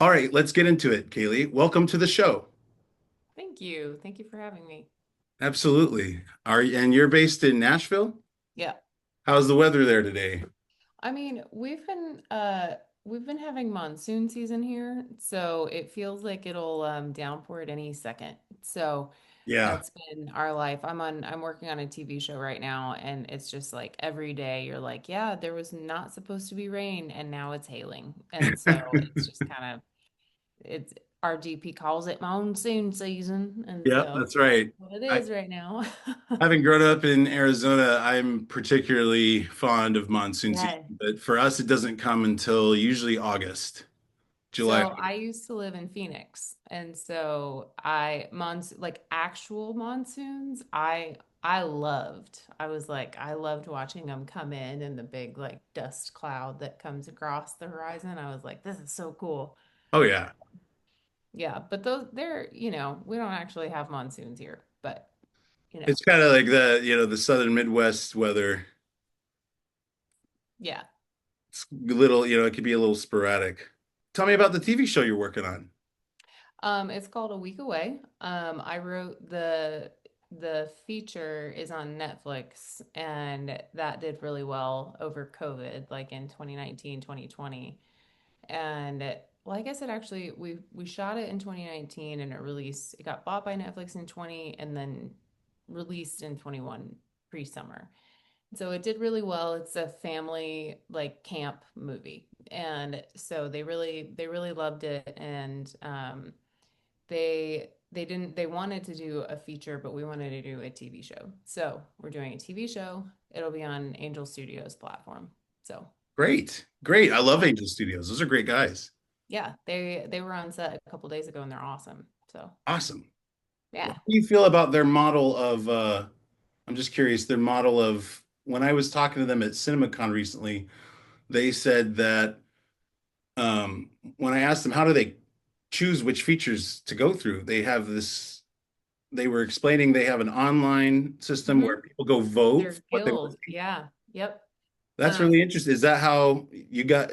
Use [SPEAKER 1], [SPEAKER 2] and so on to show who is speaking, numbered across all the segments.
[SPEAKER 1] All right, let's get into it, Kaylee. Welcome to the show.
[SPEAKER 2] Thank you. Thank you for having me.
[SPEAKER 1] Absolutely. And you're based in Nashville?
[SPEAKER 2] Yeah.
[SPEAKER 1] How's the weather there today?
[SPEAKER 2] I mean, we've been having monsoon season here, so it feels like it'll downpour at any second. So
[SPEAKER 1] Yeah.
[SPEAKER 2] that's been our life. I'm working on a TV show right now, and it's just like every day you're like, yeah, there was not supposed to be rain and now it's hailing. And so it's just kind of it's our DP calls it monsoon season, and
[SPEAKER 1] Yeah,
[SPEAKER 2] so
[SPEAKER 1] that's right.
[SPEAKER 2] what it
[SPEAKER 1] I,
[SPEAKER 2] is right now.
[SPEAKER 1] having grown up in Arizona, I'm particularly fond of monsoon season,
[SPEAKER 2] Yeah.
[SPEAKER 1] but for us, it doesn't come until usually August, July.
[SPEAKER 2] So I used to live in Phoenix, and so like actual monsoons, I loved. I was like I loved watching them come in and the big like dust cloud that comes across the horizon. I was like, this is so cool.
[SPEAKER 1] Oh, yeah.
[SPEAKER 2] Yeah, but those we don't actually have monsoons here, but you know,
[SPEAKER 1] It's kind of like the southern Midwest weather.
[SPEAKER 2] yeah.
[SPEAKER 1] It's little, it could be a little sporadic. Tell me about the TV show you're working on.
[SPEAKER 2] It's called A Week Away. I wrote the feature is on Netflix and that did really well over COVID, like in 2019, 2020. And like I said, actually we shot it in 2019 and it got bought by Netflix in 20 and then released in 21 pre-summer. So it did really well. It's a family like camp movie. And so they really loved it and they wanted to do a feature, but we wanted to do a TV show. So we're doing a TV show. It'll be on Angel Studios platform. So
[SPEAKER 1] Great. Great. I love
[SPEAKER 2] yeah,
[SPEAKER 1] Angel Studios. Those are great guys.
[SPEAKER 2] yeah. They were on set a couple days ago and they're awesome. So
[SPEAKER 1] Awesome. What
[SPEAKER 2] yeah.
[SPEAKER 1] do you feel about their model of I'm just curious, their model of when I was talking to them at CinemaCon recently, they said that when I asked them how do they choose which features to go through, they were explaining they have an online system
[SPEAKER 2] Hmm.
[SPEAKER 1] where people go vote for
[SPEAKER 2] Their
[SPEAKER 1] what they want to
[SPEAKER 2] guild.
[SPEAKER 1] see.
[SPEAKER 2] Yeah. Yep.
[SPEAKER 1] That's
[SPEAKER 2] Um,
[SPEAKER 1] really interesting. Is that how you got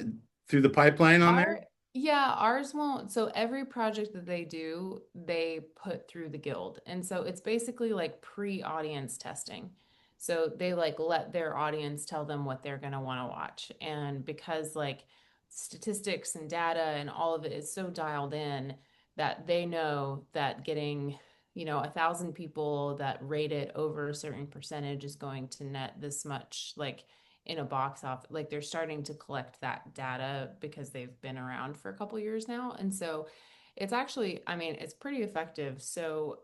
[SPEAKER 1] through the pipeline on there?
[SPEAKER 2] Our yeah, ours won't. So every project that they do, they put through the guild. And so it's basically like pre-audience testing. So they like let their audience tell them what they're going to want to watch. And because like statistics and data and all of it is so dialed in that they know that getting, 1,000 people that rate it over a certain percentage is going to net this much like in a box off like they're starting to collect that data because they've been around for a couple years now, and so it's actually, I mean, it's pretty effective. So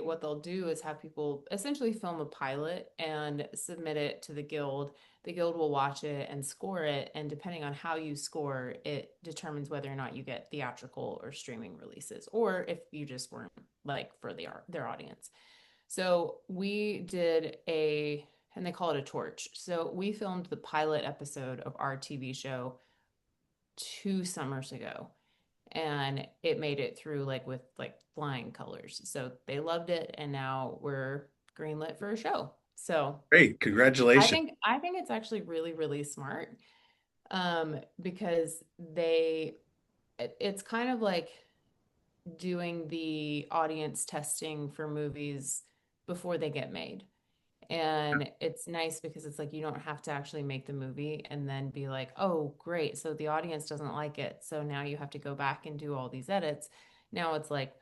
[SPEAKER 2] what they'll do is have people essentially film a pilot and submit it to the guild. The guild will watch it and score it, and depending on how you score it determines whether or not you get theatrical or streaming releases, or if you just weren't like for their audience. So we did and they call it a torch. So we filmed the pilot episode of our TV show 2 summers ago, and it made it through like with like flying colors. So they loved it, and now we're greenlit for a show. So
[SPEAKER 1] Great.
[SPEAKER 2] I
[SPEAKER 1] Congratulations.
[SPEAKER 2] think I think it's actually really really smart, because it's kind of like doing the audience testing for movies before they get made. And it's nice because it's like you don't have to actually make the movie and then be like, oh, great. So the audience doesn't like it. So now you have to go back and do all these edits. Now it's like,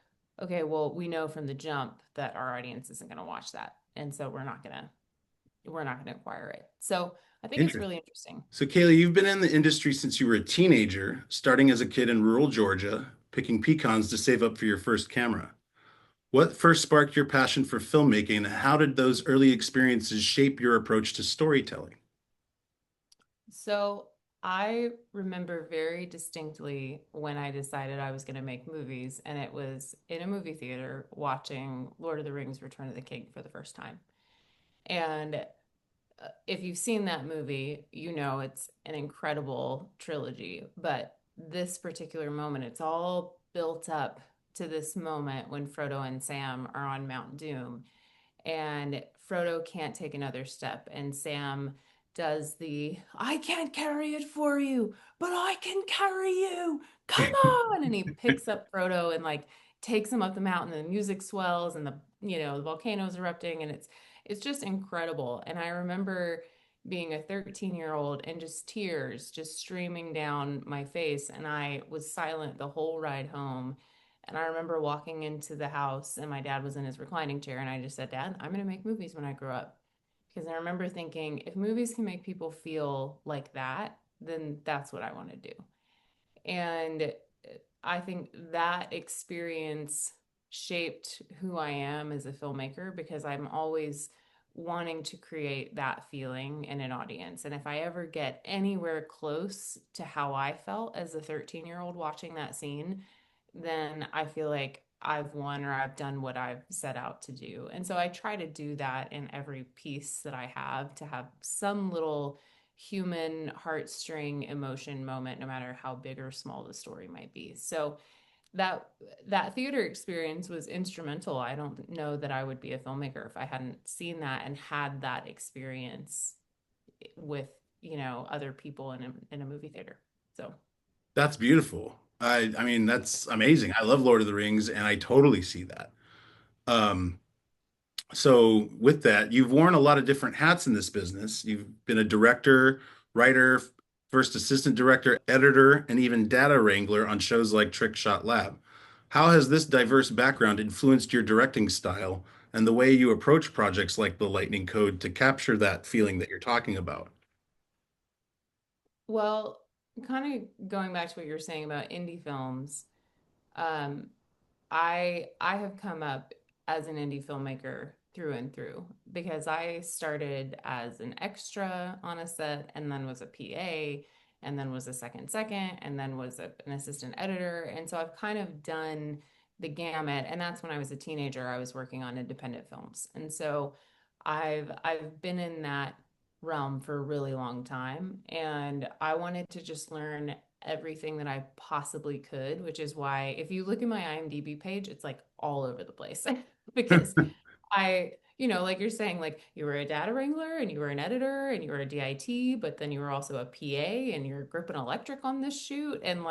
[SPEAKER 2] okay, well, we know from the jump that our audience isn't going to watch that. And so we're not going to acquire it. So I think it's
[SPEAKER 1] Interesting.
[SPEAKER 2] really interesting.
[SPEAKER 1] So, Kaylee, you've been in the industry since you were a teenager, starting as a kid in rural Georgia, picking pecans to save up for your first camera. What first sparked your passion for filmmaking, and how did those early experiences shape your approach to storytelling?
[SPEAKER 2] So I remember very distinctly when I decided I was going to make movies, and it was in a movie theater watching Lord of the Rings Return of the King for the first time. And if you've seen that movie, you know it's an incredible trilogy. But this particular moment, it's all built up to this moment when Frodo and Sam are on Mount Doom, and Frodo can't take another step, and Sam does the I can't carry it for you, but I can carry you. Come on. And he picks up Frodo and like takes him up the mountain and the music swells and the volcano's erupting and it's just incredible. And I remember being a 13-year-old and just tears just streaming down my face and I was silent the whole ride home. And I remember walking into the house and my dad was in his reclining chair and I just said, "Dad, I'm going to make movies when I grow up." Because I remember thinking, if movies can make people feel like that, then that's what I want to do. And I think that experience shaped who I am as a filmmaker because I'm always wanting to create that feeling in an audience. And if I ever get anywhere close to how I felt as a 13-year-old watching that scene, then I feel like I've won or I've done what I've set out to do. And so I try to do that in every piece that I have to have some little human heartstring emotion moment, no matter how big or small the story might be. So that that theater experience was instrumental. I don't know that I would be a filmmaker if I hadn't seen that and had that experience with, other people in a movie theater. So
[SPEAKER 1] That's beautiful. I mean, that's amazing. I love Lord of the Rings, and I totally see that. Um, so with that, you've worn a lot of different hats in this business. You've been a director, writer, first assistant director, editor, and even data wrangler on shows like Trick Shot Lab. How has this diverse background influenced your directing style and the way you approach projects like The Lightning Code to capture that feeling that you're talking about?
[SPEAKER 2] well, kind of going back to what you were saying about indie films, um, I have come up as an indie filmmaker through and through because I started as an extra on a set and then was a PA and then was a second and then was an assistant editor. And so I've kind of done the gamut. And that's when I was a teenager, I was working on independent films. And so I've been in that realm for a really long time. And I wanted to just learn everything that I possibly could, which is why if you look at my IMDb page, it's like all over the place because like you're saying, like you were a data wrangler and you were an editor and you were a DIT, but then you were also a PA and you're gripping electric on this shoot. And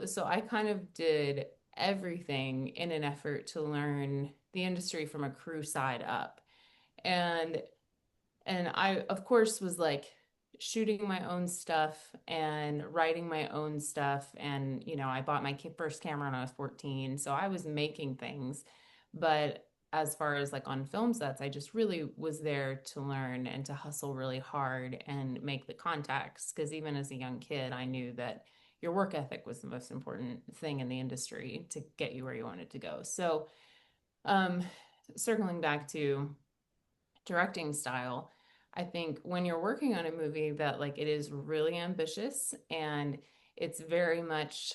[SPEAKER 2] so I kind of did everything in an effort to learn the industry from a crew side up. And I, of course, was like shooting my own stuff and writing my own stuff. And, I bought my first camera when I was 14. So I was making things. But as far as like on film sets, I just really was there to learn and to hustle really hard and make the contacts. Because even as a young kid, I knew that your work ethic was the most important thing in the industry to get you where you wanted to go. So, um, circling back to directing style, I think when you're working on a movie that like it is really ambitious and it's very much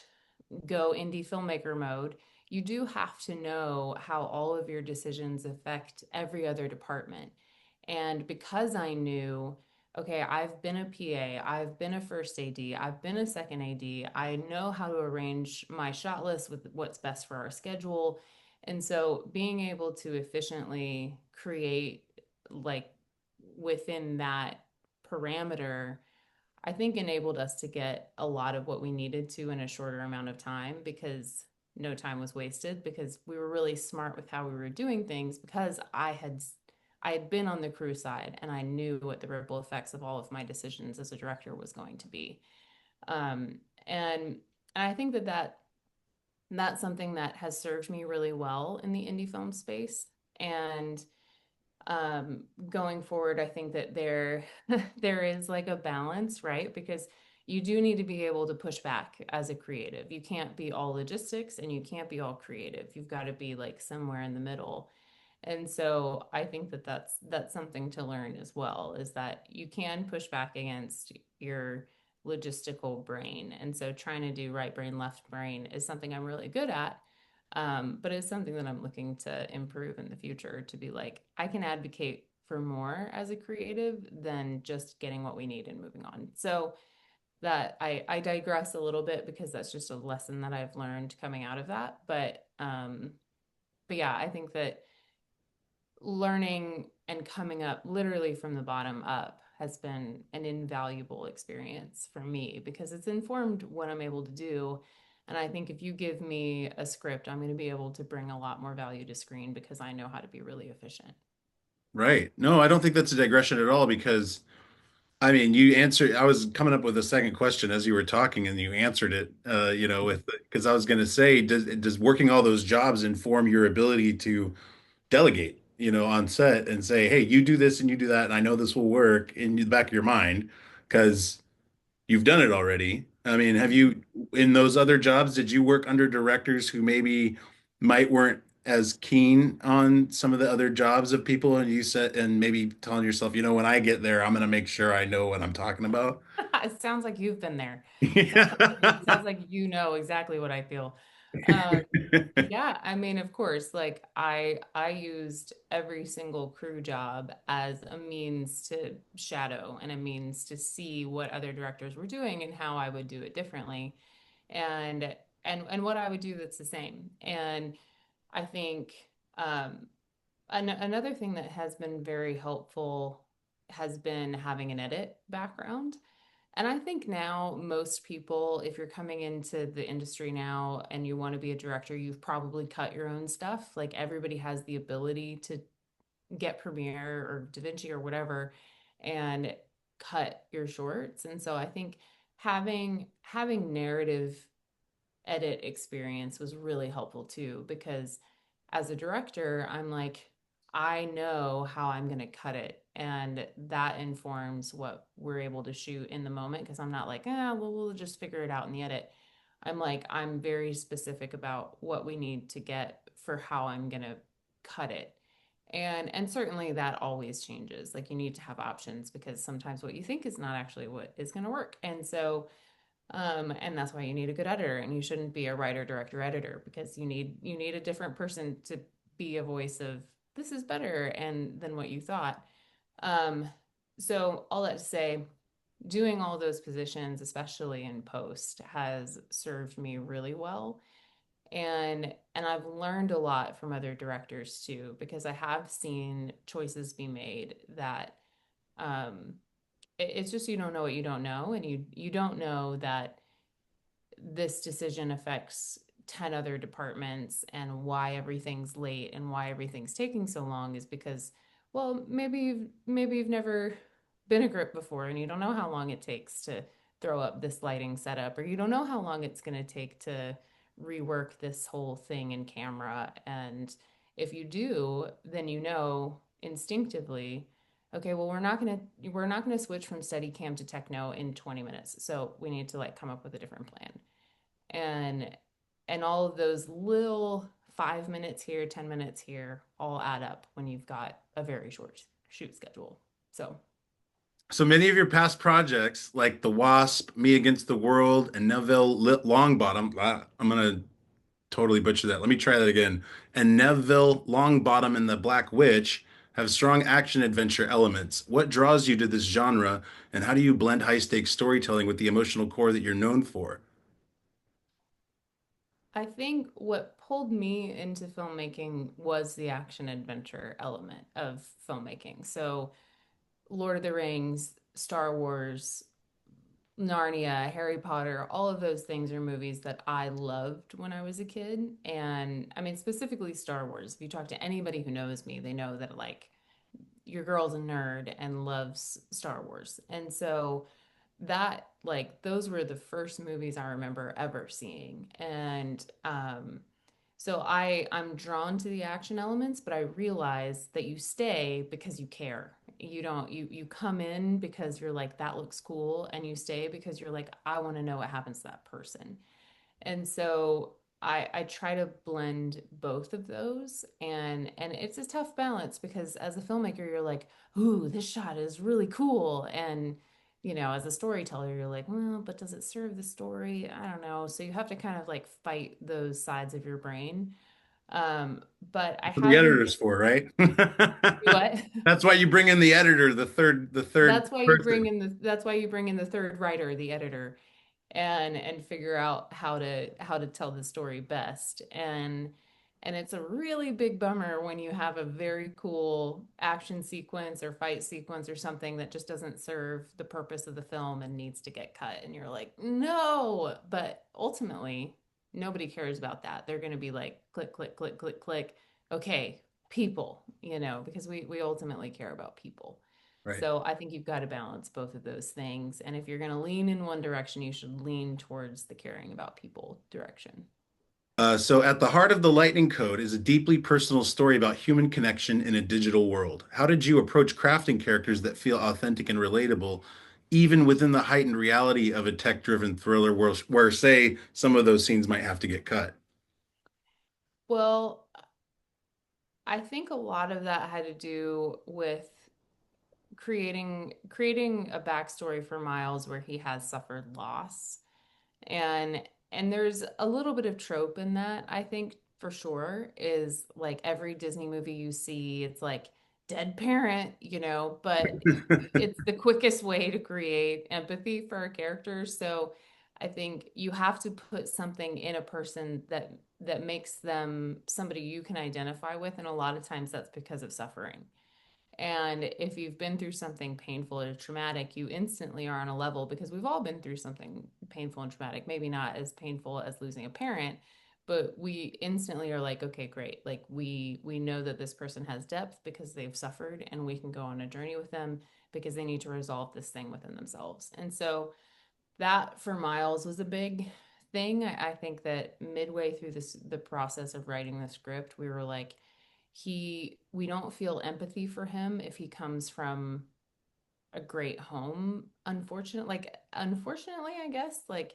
[SPEAKER 2] go indie filmmaker mode, you do have to know how all of your decisions affect every other department. And because I knew, okay, I've been a PA, I've been a first AD, I've been a second AD, I know how to arrange my shot list with what's best for our schedule. And so being able to efficiently create like within that parameter, I think enabled us to get a lot of what we needed to in a shorter amount of time because no time was wasted because we were really smart with how we were doing things because I had been on the crew side and I knew what the ripple effects of all of my decisions as a director was going to be. Um, and I think that's something that has served me really well in the indie film space. And going forward, I think that there is like a balance, right? Because you do need to be able to push back as a creative. You can't be all logistics and you can't be all creative. You've got to be like somewhere in the middle. And so I think that that's something to learn as well, is that you can push back against your logistical brain. And so trying to do right brain, left brain is something I'm really good at. But it's something that I'm looking to improve in the future to be like, I can advocate for more as a creative than just getting what we need and moving on. So that I digress a little bit because that's just a lesson that I've learned coming out of that. But yeah, I think that learning and coming up literally from the bottom up has been an invaluable experience for me because it's informed what I'm able to do. And I think if you give me a script, I'm going to be able to bring a lot more value to screen because I know how to be really efficient.
[SPEAKER 1] Right. No, I don't think that's a digression at all because I mean, you answered, I was coming up with a second question as you were talking and you answered it, with, because I was going to say, does working all those jobs inform your ability to delegate, on set and say, hey, you do this and you do that, and I know this will work in the back of your mind because you've done it already. I mean, have you, in those other jobs, did you work under directors who maybe might weren't as keen on some of the other jobs of people and you said, and maybe telling yourself, when I get there, I'm going to make sure I know what I'm talking about?
[SPEAKER 2] It sounds like you've been there. It
[SPEAKER 1] Yeah.
[SPEAKER 2] sounds like you know exactly what I feel. Um, yeah, I mean, of course, like I used every single crew job as a means to shadow and a means to see what other directors were doing and how I would do it differently. And and what I would do that's the same. And I think another thing that has been very helpful has been having an edit background. And I think now most people, if you're coming into the industry now and you want to be a director, you've probably cut your own stuff. Like everybody has the ability to get Premiere or DaVinci or whatever and cut your shorts. And so I think having narrative edit experience was really helpful too, because as a director, I'm like, I know how I'm going to cut it. And that informs what we're able to shoot in the moment. Cause I'm not like, well, we'll just figure it out in the edit. I'm like, I'm very specific about what we need to get for how I'm going to cut it. And certainly that always changes. Like you need to have options because sometimes what you think is not actually what is going to work. And so and that's why you need a good editor, and you shouldn't be a writer, director, editor because you need a different person to be a voice of this is better and than what you thought. Um, so all that to say, doing all those positions, especially in post, has served me really well. And I've learned a lot from other directors too, because I have seen choices be made that um, it's just you don't know what you don't know, and you don't know that this decision affects 10 other departments and why everything's late and why everything's taking so long is because well maybe you've never been a grip before and you don't know how long it takes to throw up this lighting setup or you don't know how long it's going to take to rework this whole thing in camera and if you do then you know instinctively okay well we're not going to switch from steady cam to techno in 20 minutes so we need to like come up with a different plan and all of those little 5 minutes here 10 minutes here all add up when you've got a very short shoot schedule so
[SPEAKER 1] So many of your past projects, like The Wasp, Me Against the World, and Neville Longbottom, I'm gonna totally butcher that. Let me try that again. And Neville Longbottom and the Black Witch have strong action adventure elements. What draws you to this genre, and how do you blend high stakes storytelling with the emotional core that you're known for?
[SPEAKER 2] I think what pulled me into filmmaking was the action adventure element of filmmaking so Lord of the Rings, Star Wars, Narnia, Harry Potter, all of those things are movies that I loved when I was a kid. And I mean, specifically Star Wars. If you talk to anybody who knows me, they know that like your girl's a nerd and loves Star Wars. And so that like those were the first movies I remember ever seeing. And so I'm drawn to the action elements, but I realize that you stay because you care. You don't you come in because you're like that looks cool and you stay because you're like I want to know what happens to that person. And so I try to blend both of those and it's a tough balance because as a filmmaker you're like, "Ooh, this shot is really cool." And as a storyteller you're like, "Well, but does it serve the story? I don't know." So you have to kind of like fight those sides of your brain. But I
[SPEAKER 1] That's what the
[SPEAKER 2] have been
[SPEAKER 1] editor's for, right?
[SPEAKER 2] you what?
[SPEAKER 1] That's why you bring in the editor, the third person.
[SPEAKER 2] That's why you bring in the third writer, the editor and figure out how to tell the story best And it's a really big bummer when you have a very cool action sequence or fight sequence or something that just doesn't serve the purpose of the film and needs to get cut. And you're like, no. But ultimately, nobody cares about that. They're going to be like, click, click, click, click, click. Okay, people, because we ultimately care about people.
[SPEAKER 1] Right.
[SPEAKER 2] So I think you've got to balance both of those things. And if you're going to lean in one direction, you should lean towards the caring about people direction.
[SPEAKER 1] So, at the heart of the Lightning Code is a deeply personal story about human connection in a digital world. How did you approach crafting characters that feel authentic and relatable, even within the heightened reality of a tech-driven thriller where, say, some of those scenes might have to get cut?
[SPEAKER 2] Well, I think a lot of that had to do with creating a backstory for Miles where he has suffered loss. And there's a little bit of trope in that, I think for sure, is like every Disney movie you see, it's like dead parent, but it's the quickest way to create empathy for a character. So I think you have to put something in a person that makes them somebody you can identify with, and a lot of times that's because of suffering. And if you've been through something painful or traumatic, you instantly are on a level, because we've all been through something painful and traumatic, maybe not as painful as losing a parent, but we instantly are like, okay, great. Like we know that this person has depth because they've suffered, and we can go on a journey with them because they need to resolve this thing within themselves. And so that for Miles was a big thing. I think that midway through the process of writing the script, we were like, we don't feel empathy for him if he comes from a great home, unfortunately, I guess, like,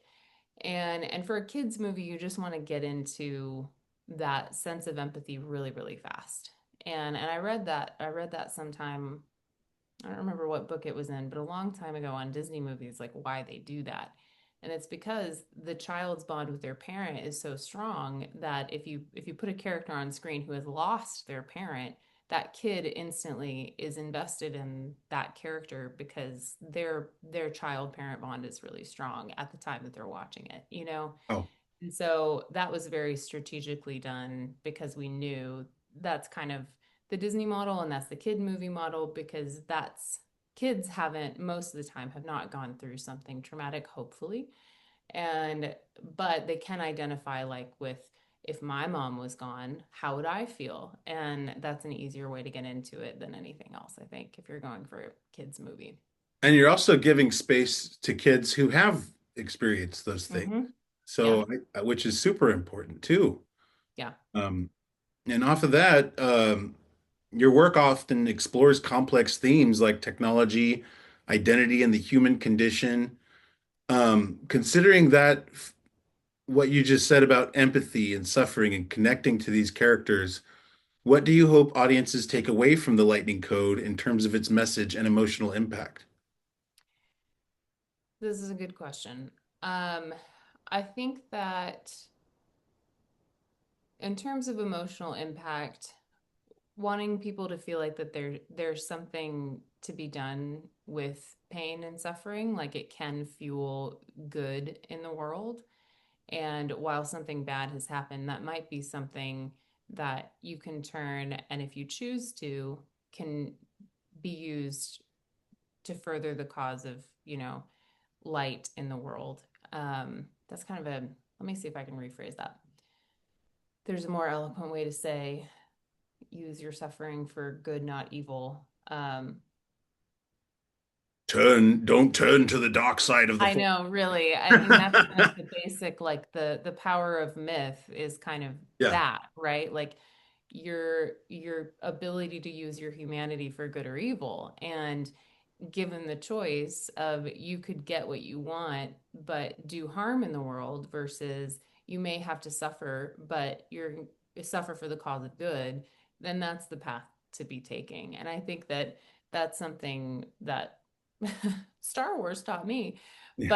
[SPEAKER 2] and for a kids movie, you just want to get into that sense of empathy really, really fast. And I read that sometime. I don't remember what book it was in, but a long time ago on Disney movies, like why they do that. And it's because the child's bond with their parent is so strong that if you put a character on screen who has lost their parent, that kid instantly is invested in that character because their child parent bond is really strong at the time that they're watching it.
[SPEAKER 1] Oh,
[SPEAKER 2] And so that was very strategically done because we knew that's kind of the Disney model and that's the kid movie model, because that's kids haven't most of the time have not gone through something traumatic, hopefully. And but they can identify, like, with, if my mom was gone, how would I feel? And that's an easier way to get into it than anything else, I think, if you're going for a kids movie.
[SPEAKER 1] and you're also giving space to kids who have experienced those things.
[SPEAKER 2] Mm-hmm. Yeah.
[SPEAKER 1] So, which is super important too.
[SPEAKER 2] Yeah.
[SPEAKER 1] Um, and off of that, your work often explores complex themes like technology, identity, and the human condition. Considering that what you just said about empathy and suffering and connecting to these characters, what do you hope audiences take away from the Lightning Code in terms of its message and emotional impact?
[SPEAKER 2] This is a good question. Um, I think that in terms of emotional impact, wanting people to feel like that there's something to be done with pain and suffering, like it can fuel good in the world. And while something bad has happened, that might be something that you can turn, and if you choose to, can be used to further the cause of, light in the world. That's kind of a, let me see if I can rephrase that. There's a more eloquent way to say use your suffering for good, not evil.
[SPEAKER 1] Don't turn to the dark side of the
[SPEAKER 2] I
[SPEAKER 1] force.
[SPEAKER 2] know, really. I mean, that's kind of the basic, like the power of myth is kind of
[SPEAKER 1] Yeah.
[SPEAKER 2] that, right? Like your ability to use your humanity for good or evil. And given the choice of, you could get what you want but do harm in the world, versus you may have to suffer but you're suffer for the cause of good, then that's the path to be taking. And I think that that's something that Star Wars taught me,
[SPEAKER 1] Yeah.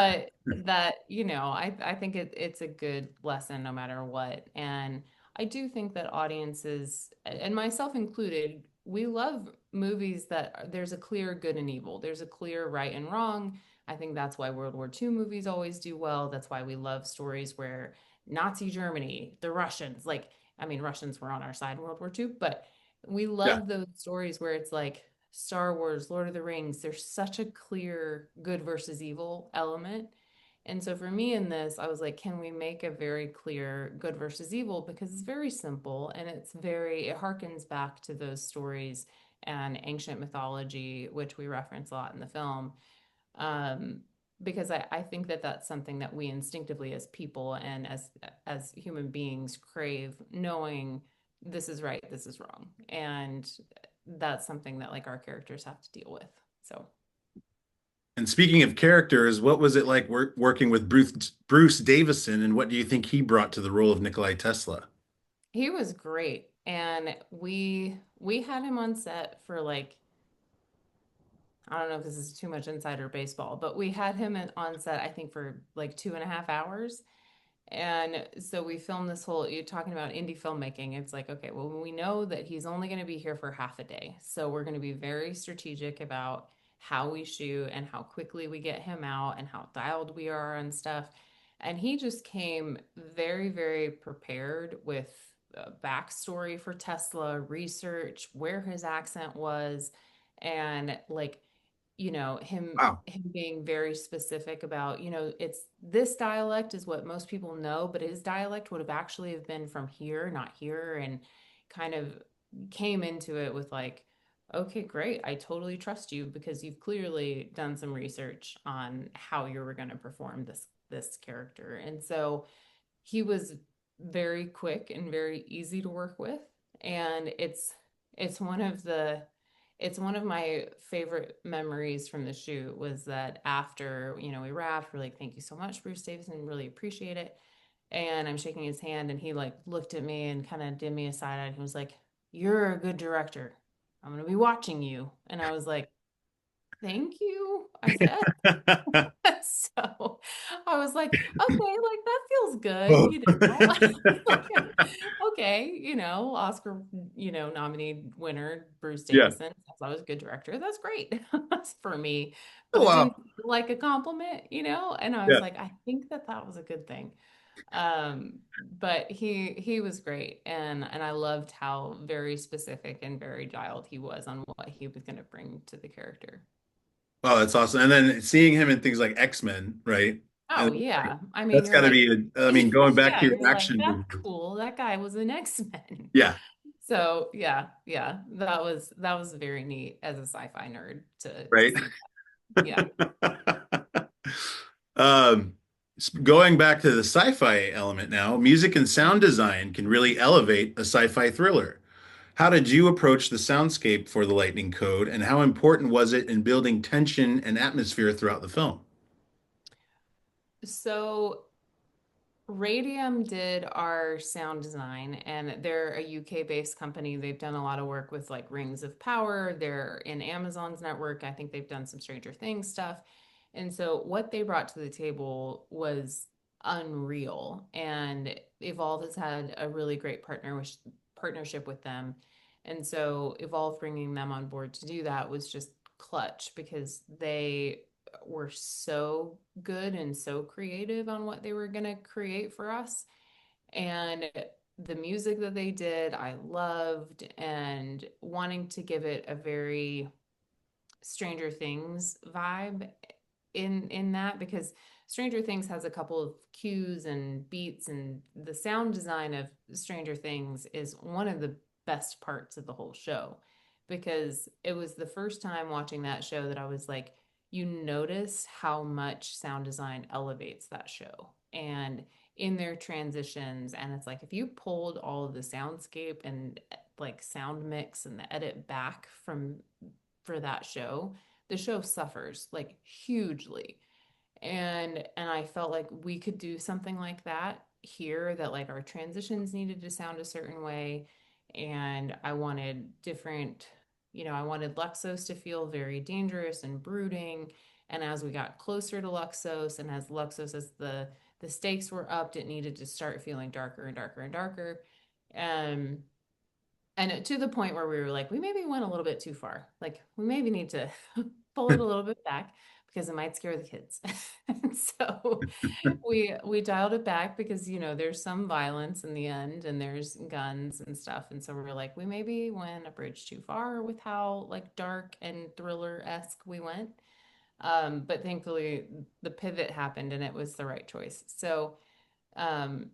[SPEAKER 2] but that, I think it's a good lesson no matter what. And I do think that audiences, and myself included, we love movies that there's a clear good and evil. There's a clear right and wrong. I think that's why World War II movies always do well. That's why we love stories where Nazi Germany, the Russians, like I mean, Russians were on our side in World War II, but we
[SPEAKER 1] Yeah.
[SPEAKER 2] love those stories where it's like Star Wars, Lord of the Rings, there's such a clear good versus evil element. And so for me in this, I was like, can we make a very clear good versus evil? Because it's very simple and it harkens back to those stories and ancient mythology, which we reference a lot in the film. Um, because I think that that's something that we instinctively as people and as human beings crave, knowing this is right, this is wrong. And that's something that like our characters have to deal with. So
[SPEAKER 1] And speaking of characters, what was it like working with Bruce Davison, and what do you think he brought to the role of Nikolai Tesla?
[SPEAKER 2] he was great. And we had him on set for like, I don't know if this is too much insider baseball, but we had him on set, I think, for like 2.5 hours. And so we filmed this whole, you're talking about indie filmmaking. It's like, okay, well, we know that he's only going to be here for half a day. So we're going to be very strategic about how we shoot and how quickly we get him out and how dialed we are and stuff. And he just came very, very prepared with a backstory for Tesla, research, where his accent was, and like
[SPEAKER 1] Wow.
[SPEAKER 2] him being very specific about, it's this dialect is what most people know, but his dialect would have actually have been from here, not here, and kind of came into it with like, okay, great, I totally trust you because you've clearly done some research on how you were going to perform this character. And so he was very quick and very easy to work with. And it's one of the it's one of my favorite memories from the shoot was that after, we wrapped, we're like, thank you so much, Bruce Davison, really appreciate it. And I'm shaking his hand and he like looked at me and kind of did me a side eye and he was like, you're a good director. I'm gonna be watching you. And I was like, thank you, I guess. So I was like, okay, like that feels good, like, okay, Oscar, nominee winner Bruce
[SPEAKER 1] Yeah.
[SPEAKER 2] Davison. I was a good director. That's great. That's for me,
[SPEAKER 1] Oh,
[SPEAKER 2] but it didn't
[SPEAKER 1] wow.
[SPEAKER 2] feel like a compliment, and I was
[SPEAKER 1] Yeah.
[SPEAKER 2] like, I think that that was a good thing. But he was great, and I loved how very specific and very dialed he was on what he was going to bring to the character.
[SPEAKER 1] Oh, that's awesome. And then seeing him in things like X-Men, right?
[SPEAKER 2] Oh
[SPEAKER 1] And
[SPEAKER 2] yeah. I mean,
[SPEAKER 1] that's
[SPEAKER 2] you're
[SPEAKER 1] got to
[SPEAKER 2] like,
[SPEAKER 1] be, I mean, going back
[SPEAKER 2] yeah,
[SPEAKER 1] to your
[SPEAKER 2] you're like,
[SPEAKER 1] action
[SPEAKER 2] that's
[SPEAKER 1] movie.
[SPEAKER 2] cool. That guy was an X-Men.
[SPEAKER 1] Yeah.
[SPEAKER 2] So yeah, yeah. That was very neat as a sci-fi nerd to
[SPEAKER 1] Right.
[SPEAKER 2] see that. Yeah.
[SPEAKER 1] Um, Going back to the sci-fi element now, music and sound design can really elevate a sci-fi thriller. How did you approach the soundscape for The Lightning Code, and how important was it in building tension and atmosphere throughout the film?
[SPEAKER 2] So Radium did our sound design, and they're a UK-based company. They've done a lot of work with like Rings of Power. They're in Amazon's network. I think they've done some Stranger Things stuff. And so what they brought to the table was unreal. And Evolve has had a really great partnership with them. And so Evolve bringing them on board to do that was just clutch because they were so good and so creative on what they were going to create for us. And the music that they did, I loved, and wanting to give it a very Stranger Things vibe in that because Stranger Things has a couple of cues and beats, and the sound design of Stranger Things is one of the best parts of the whole show because it was the first time watching that show that I was like, you notice how much sound design elevates that show. And in their transitions, and it's like if you pulled all of the soundscape and like sound mix and the edit back from for that show, the show suffers like hugely. And I felt like we could do something like that here, that like our transitions needed to sound a certain way, and I wanted different, I wanted Luxos to feel very dangerous and brooding, and as we got closer to Luxos and as Luxos as the stakes were upped, it needed to start feeling darker and darker and darker. um and to the point where we were like, we maybe went a little bit too far. Like, we maybe need to pull it a little bit back because it might scare the kids. And so we dialed it back because there's some violence in the end and there's guns and stuff. And so we're like, we maybe went a bridge too far with how like dark and thriller-esque we went. But thankfully the pivot happened and it was the right choice. So um,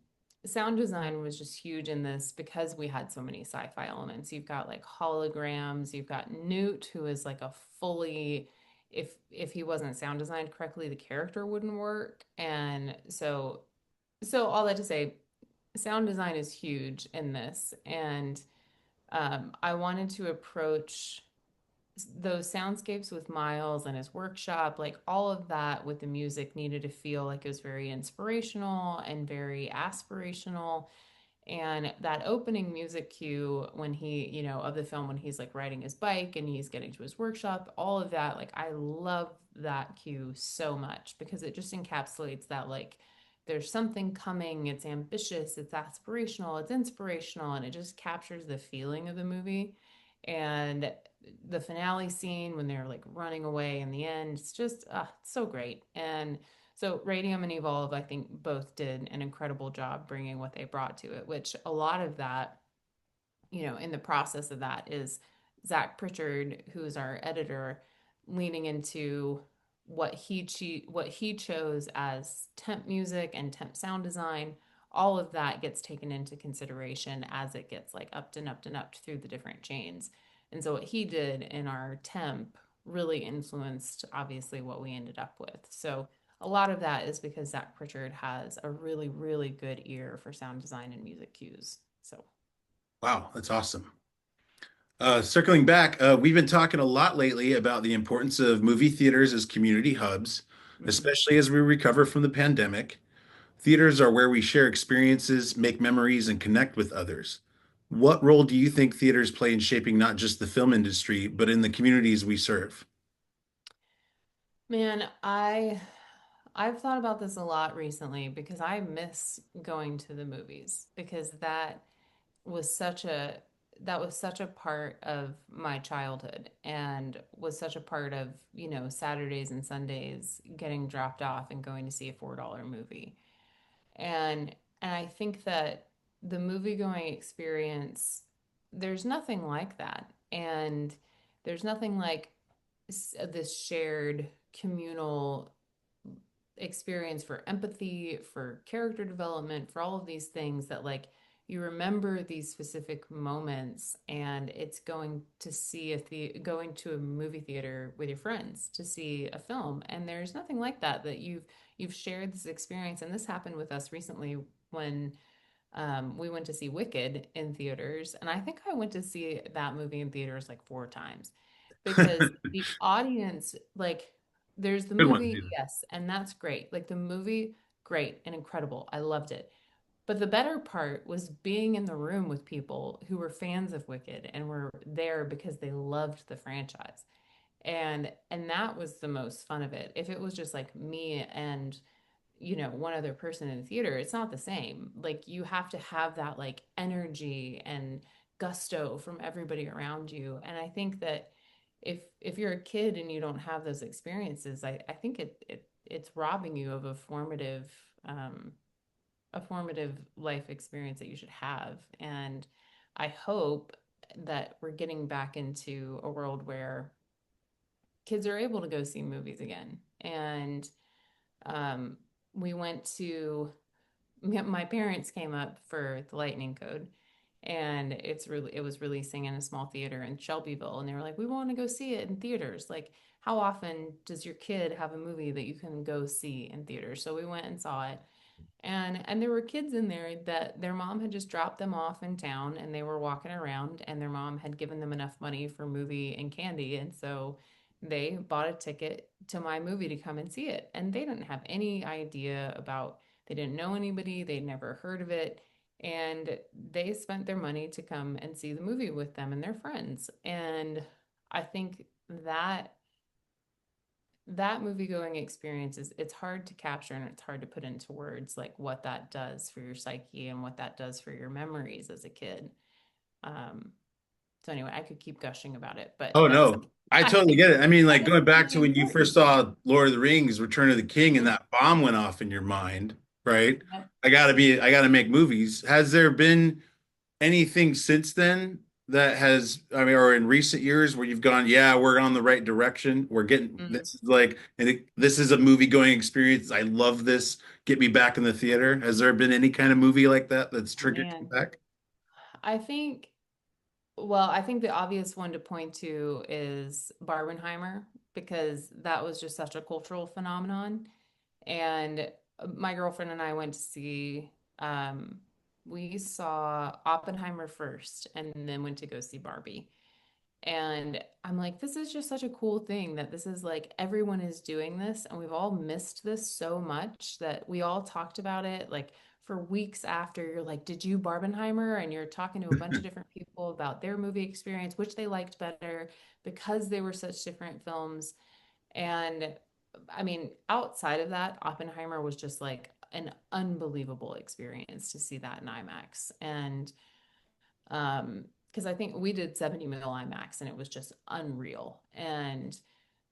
[SPEAKER 2] sound design was just huge in this because we had so many sci-fi elements. You've got like holograms, you've got Newt, who is like a fully, if he wasn't sound designed correctly, the character wouldn't work. And so all that to say, sound design is huge in this. And I wanted to approach those soundscapes with Miles and his workshop, like all of that with the music needed to feel like it was very inspirational and very aspirational. And that opening music cue when of the film, when he's like riding his bike and he's getting to his workshop, all of that, like I love that cue so much because it just encapsulates that like there's something coming, it's ambitious, it's aspirational, it's inspirational, and it just captures the feeling of the movie. And the finale scene when they're like running away in the end, it's just it's so great. And so Radium and Evolve, I think both did an incredible job bringing what they brought to it, which a lot of that, in the process of that is Zach Pritchard, who's our editor, leaning into what he chose as temp music and temp sound design. All of that gets taken into consideration as it gets like upped and upped and upped through the different chains. And so what he did in our temp really influenced obviously what we ended up with. So a lot of that is because Zach Pritchard has a really, really good ear for sound design and music cues. So
[SPEAKER 1] Wow, that's awesome. Circling back, we've been talking a lot lately about the importance of movie theaters as community hubs,
[SPEAKER 2] mhm.
[SPEAKER 1] especially as we recover from the pandemic. Theaters are where we share experiences, make memories, and connect with others. What role do you think theaters play in shaping not just the film industry, but in the communities we serve?
[SPEAKER 2] Man, I've thought about this a lot recently because I miss going to the movies because was such a that was such a part of my childhood and was such a part of, Saturdays and Sundays getting dropped off and going to see a $4 movie. And I think that the movie going experience, there's nothing like that. And there's nothing like this shared communal experience for empathy, for character development, for all of these things that like you remember these specific moments. And it's going to a movie theater with your friends to see a film, and there's nothing like that you've shared this experience. And this happened with us recently when we went to see Wicked in theaters, and I think I went to see that movie in theaters like 4 times because the audience, like, there's the
[SPEAKER 1] Good one.
[SPEAKER 2] movie, yes, and that's great. Like, the movie, great and incredible. I loved it. But the better part was being in the room with people who were fans of Wicked and were there because they loved the franchise. And that was the most fun of it. If it was just like me and one other person in the theater, it's not the same. Like you have to have that like energy and gusto from everybody around you. And I think that if you're a kid and you don't have those experiences, I think it's robbing you of a formative life experience that you should have. And I hope that we're getting back into a world where kids are able to go see movies again. And um, we went to my parents came up for the Lightning Code, and it was releasing in a small theater in Shelbyville, and they were like, we want to go see it in theaters. Like, how often does your kid have a movie that you can go see in theaters? So we went and saw it, and there were kids in there that their mom had just dropped them off in town, and they were walking around, and their mom had given them enough money for movie and candy, and so they bought a ticket to my movie to come and see it. And they didn't have any idea about, they didn't know anybody, they'd never heard of it, and they spent their money to come and see the movie with them and their friends. And I think that movie going experience is, it's hard to capture and it's hard to put into words like what that does for your psyche and what that does for your memories as a kid. um So anyway, I could keep gushing about it, but
[SPEAKER 1] Oh
[SPEAKER 2] that's
[SPEAKER 1] no, I
[SPEAKER 2] I
[SPEAKER 1] totally
[SPEAKER 2] think
[SPEAKER 1] get it. I mean,
[SPEAKER 2] I
[SPEAKER 1] like
[SPEAKER 2] think
[SPEAKER 1] going
[SPEAKER 2] it's
[SPEAKER 1] back to
[SPEAKER 2] really
[SPEAKER 1] when you first
[SPEAKER 2] important.
[SPEAKER 1] saw Lord of the Rings, Return of the King, and
[SPEAKER 2] Mhm.
[SPEAKER 1] that bomb went off in your mind, right?
[SPEAKER 2] Yep.
[SPEAKER 1] I gotta make movies. Has there been anything since then that has, I mean, or in recent years where you've gone, yeah, we're on the right direction. We're getting
[SPEAKER 2] Mm.
[SPEAKER 1] this is like, this is a movie going experience. I love this. Get me back in the theater. Has there been any kind of movie like that that's
[SPEAKER 2] Oh,
[SPEAKER 1] triggered you
[SPEAKER 2] man.
[SPEAKER 1] back?
[SPEAKER 2] I think Well, I think the obvious one to point to is Barbenheimer because that was just such a cultural phenomenon. And my girlfriend and I went to see, um, we saw Oppenheimer first and then went to go see Barbie. And I'm like, this is just such a cool thing that this is like everyone is doing this, and we've all missed this so much that we all talked about it like for weeks after. You're like, did you Barbenheimer? And you're talking to a bunch of different people about their movie experience, which they liked better because they were such different films. And I mean, outside of that, Oppenheimer was just like an unbelievable experience to see that in IMAX. And because I think we did 70 mil IMAX and it was just unreal. And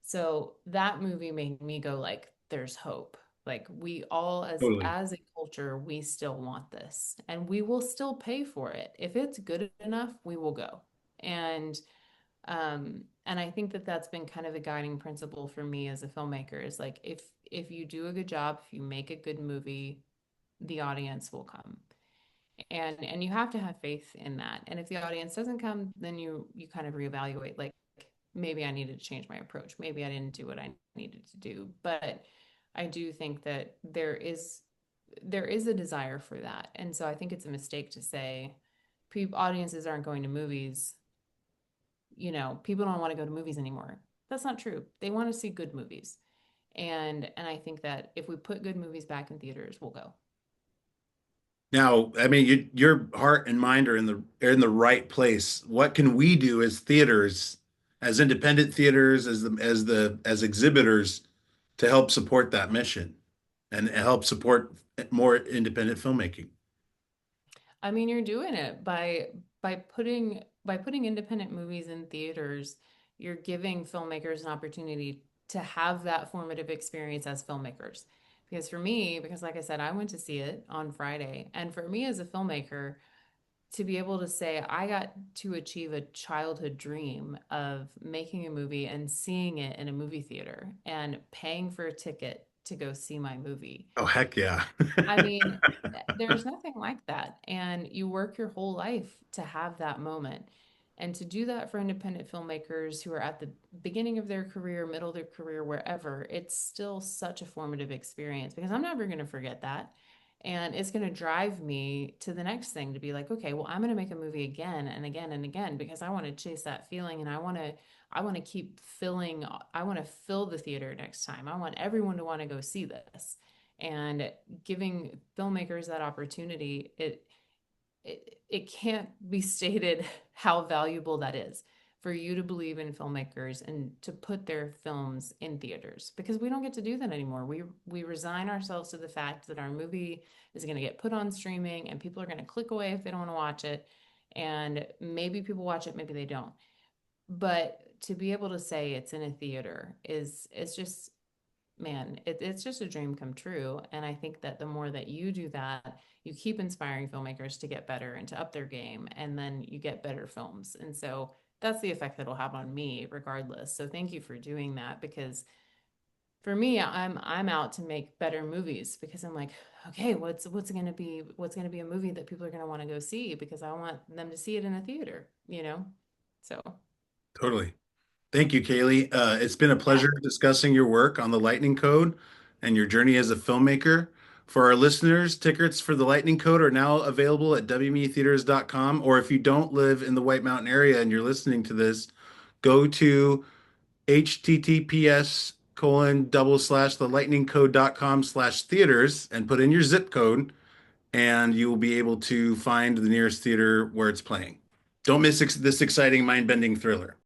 [SPEAKER 2] so that movie made me go like, there's hope. Like we all
[SPEAKER 1] Totally.
[SPEAKER 2] as a culture, we still want this and we will still pay for it. If it's good enough, we will go. And I think that that's been kind of the guiding principle for me as a filmmaker is like if you do a good job, if you make a good movie, the audience will come, and you have to have faith in that. And if the audience doesn't come, then you kind of reevaluate like maybe I needed to change my approach, maybe I didn't do what I needed to do. But I do think that there is a desire for that, and so I think it's a mistake to say audiences aren't going to movies. People don't want to go to movies anymore. That's not true. They want to see good movies, and I think that if we put good movies back in theaters, we'll go.
[SPEAKER 1] Now, I mean, your heart and mind are in the right place. What can we do as theaters, as independent theaters, as exhibitors, to help support that mission and help support more independent filmmaking?
[SPEAKER 2] I mean, you're doing it by putting independent movies in theaters. You're giving filmmakers an opportunity to have that formative experience as filmmakers. Because for me, because like I said, I went to see it on Friday, and for me as a filmmaker, to be able to say I got to achieve a childhood dream of making a movie and seeing it in a movie theater and paying for a ticket to go see my movie.
[SPEAKER 1] Oh, heck yeah.
[SPEAKER 2] I mean, there's nothing like that. And you work your whole life to have that moment. And to do that for independent filmmakers who are at the beginning of their career, middle of their career, wherever, it's still such a formative experience because I'm never going to forget that. And it's going to drive me to the next thing to be like, okay, well, I'm going to make a movie again and again and again because I want to chase that feeling and I want to keep filling, I want to fill the theater next time. I want everyone to want to go see this. And giving filmmakers that opportunity, it can't be stated how valuable that is for you to believe in filmmakers and to put their films in theaters because we don't get to do that anymore. We resign ourselves to the fact that our movie is going to get put on streaming and people are going to click away if they don't want to watch it, and maybe people watch it, maybe they don't. But to be able to say it's in a theater is it's just, man, it's just a dream come true. And I think that the more that you do that, you keep inspiring filmmakers to get better and to up their game, and then you get better films. And so that's the effect that it'll have on me regardless. So thank you for doing that because for me, I'm out to make better movies because I'm like, okay, what's gonna be a movie that people are gonna want to go see because I want them to see it in a theater. So
[SPEAKER 1] Totally. Thank you, Kaylee. It's been a
[SPEAKER 2] yeah.
[SPEAKER 1] pleasure discussing your work on the Lightning Code and your journey as a filmmaker. For our listeners, tickets for the Lightning Code are now available at wmetheaters.com. Or if you don't live in the White Mountain area and you're listening to this, go to https://thelightningcode.com/theaters and put in your zip code, and you will be able to find the nearest theater where it's playing. Don't miss this exciting mind-bending thriller.